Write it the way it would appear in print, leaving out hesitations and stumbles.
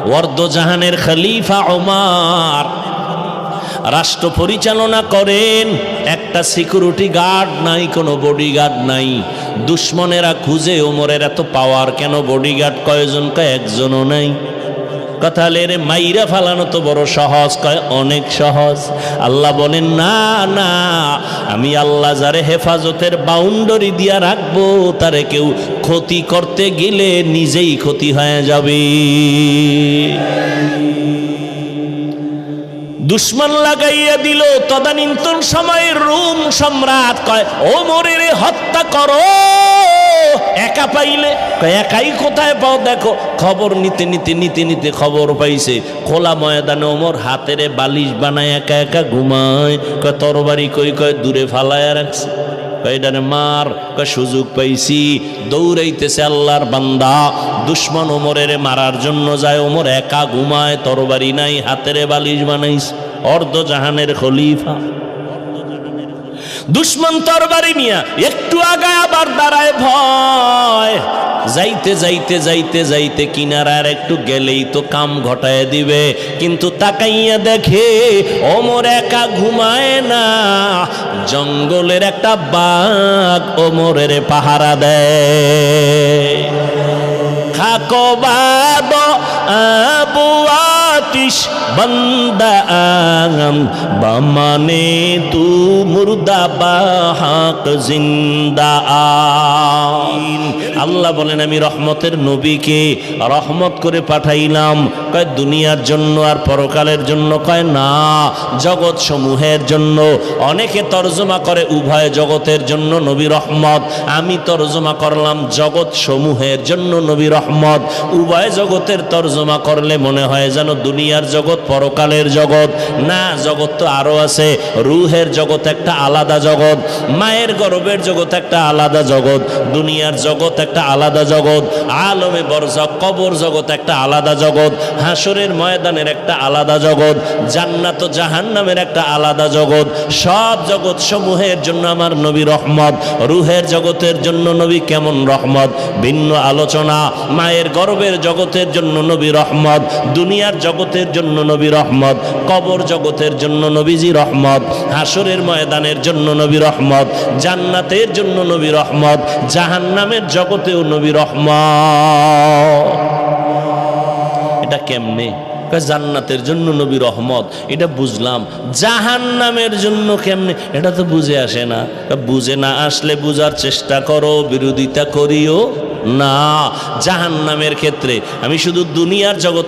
ওয়ার্দজাহানের খলিফা ওমর রাষ্ট্র পরিচালনা করেন। একটা সিকিউরিটি গার্ড নাই, কোনো বডিগার্ড নাই। দুশ্মনেরা খুঁজে ওমরের এত পাওয়ার কেন, বডিগার্ড কয়জন? কয় একজনও নাই। কথা রে মাইরা ফালানো তো বড় সহজ, কয় অনেক সহজ। আল্লাহ বলেন না না, আমি আল্লাহ যারে হেফাজতের বাউন্ডারি দিয়া রাখবো তারে কেউ ক্ষতি করতে গেলে নিজেই ক্ষতি হয়ে যাবে। দুশ্মন লাগাইয়া দিল। তদানীন্তন সময়ের রোম সম্রাট কয় ওমরের হত্যা করো। একা পাইলে একাই কোথায় পাও? দেখো খবর নিতে নিতে নিতে নিতে খবর পাইছে খোলা ময়দানে ওমর হাতেরে বালিশ বানায় একা একা ঘুমায়। কয় তরবারি কই? কয় দূরে ফালায়া রাখছে। কয়ডারে মার। কয় সুযোগ পাইছি। দৌড়াইতেছে আল্লাহর বান্দা, দুশ্মন ওমরের মারার জন্য যায়। ওমর একা ঘুমায়, তরবারি নাই, হাতেরে বালিশ বানাইছে। অর্ধজাহানের খলিফা। দুশ্মন তরবারি নিয়া একটু আগায় আবার দাঁড়ায় ভয়। যাইতে যাইতে যাইতে যাইতে কিনারার একটু গেলেই তো কাম ঘটায় দিবে, কিন্তু তাকাইয়া দেখে ওমর একা ঘুমায় না, জঙ্গলের একটা বাঘ ওমরের পাহারা দেয়। খাকো বাদ আবু আতিশ বন্দা বামানে তু মুর্দা বাহাক জিন্দা। আল্লাহ বলেন আমি রহমতের নবীকে রহমত করে পাঠাইলাম। কয় দুনিয়ার জন্য আর পরকালের জন্য? কয় না, জগৎ সমূহের জন্য। অনেকে তর্জমা করে উভয় জগতের জন্য নবী রহমত, আমি তর্জমা করলাম জগৎ সমূহের জন্য নবী রহমত। উভয় জগতের তর্জমা করলে মনে হয় যেন দুনিয়ার জগৎ পরকালের জগৎ। না, জগৎ তো আরো আছে। রুহের জগৎ একটা আলাদা জগৎ, মায়ের গর্ভের জগৎ একটা আলাদা জগৎ, দুনিয়ার জগৎ একটা আলাদা জগৎ, আলমে বরজখ কবর জগৎ একটা আলাদা জগৎ, হাসরের ময়দানের একটা আলাদা জগৎ, জান্নাত ও জাহান্নামের একটা আলাদা জগৎ। সব জগৎ সমূহের জন্য আমার নবী রহমত। রুহের জগতের জন্য নবী কেমন রহমত, ভিন্ন আলোচনা। মায়ের গর্ভের জগতের জন্য নবী রহমত, দুনিয়ার জগতের জন্য নবী রহমত, কবর জগতের জন্য নবীজি রহমত, হাসরের ময়দানের জন্য নবী রহমত, জান্নাতের জন্য নবী রহমত, জাহান্নামের জগতেও নবী রহমত। এটা কেমনে? জান্নাতের জন্য নবী রহমত, এটা বুঝলাম। জাহান্নামের জন্য কেমনে? এটা তো বুঝে আসে না। বুঝে না আসলে বুঝার চেষ্টা করো, বিরোধিতা করিও না। জাহান্নামের ক্ষেত্রে আমি শুধু দুনিয়ার জগৎ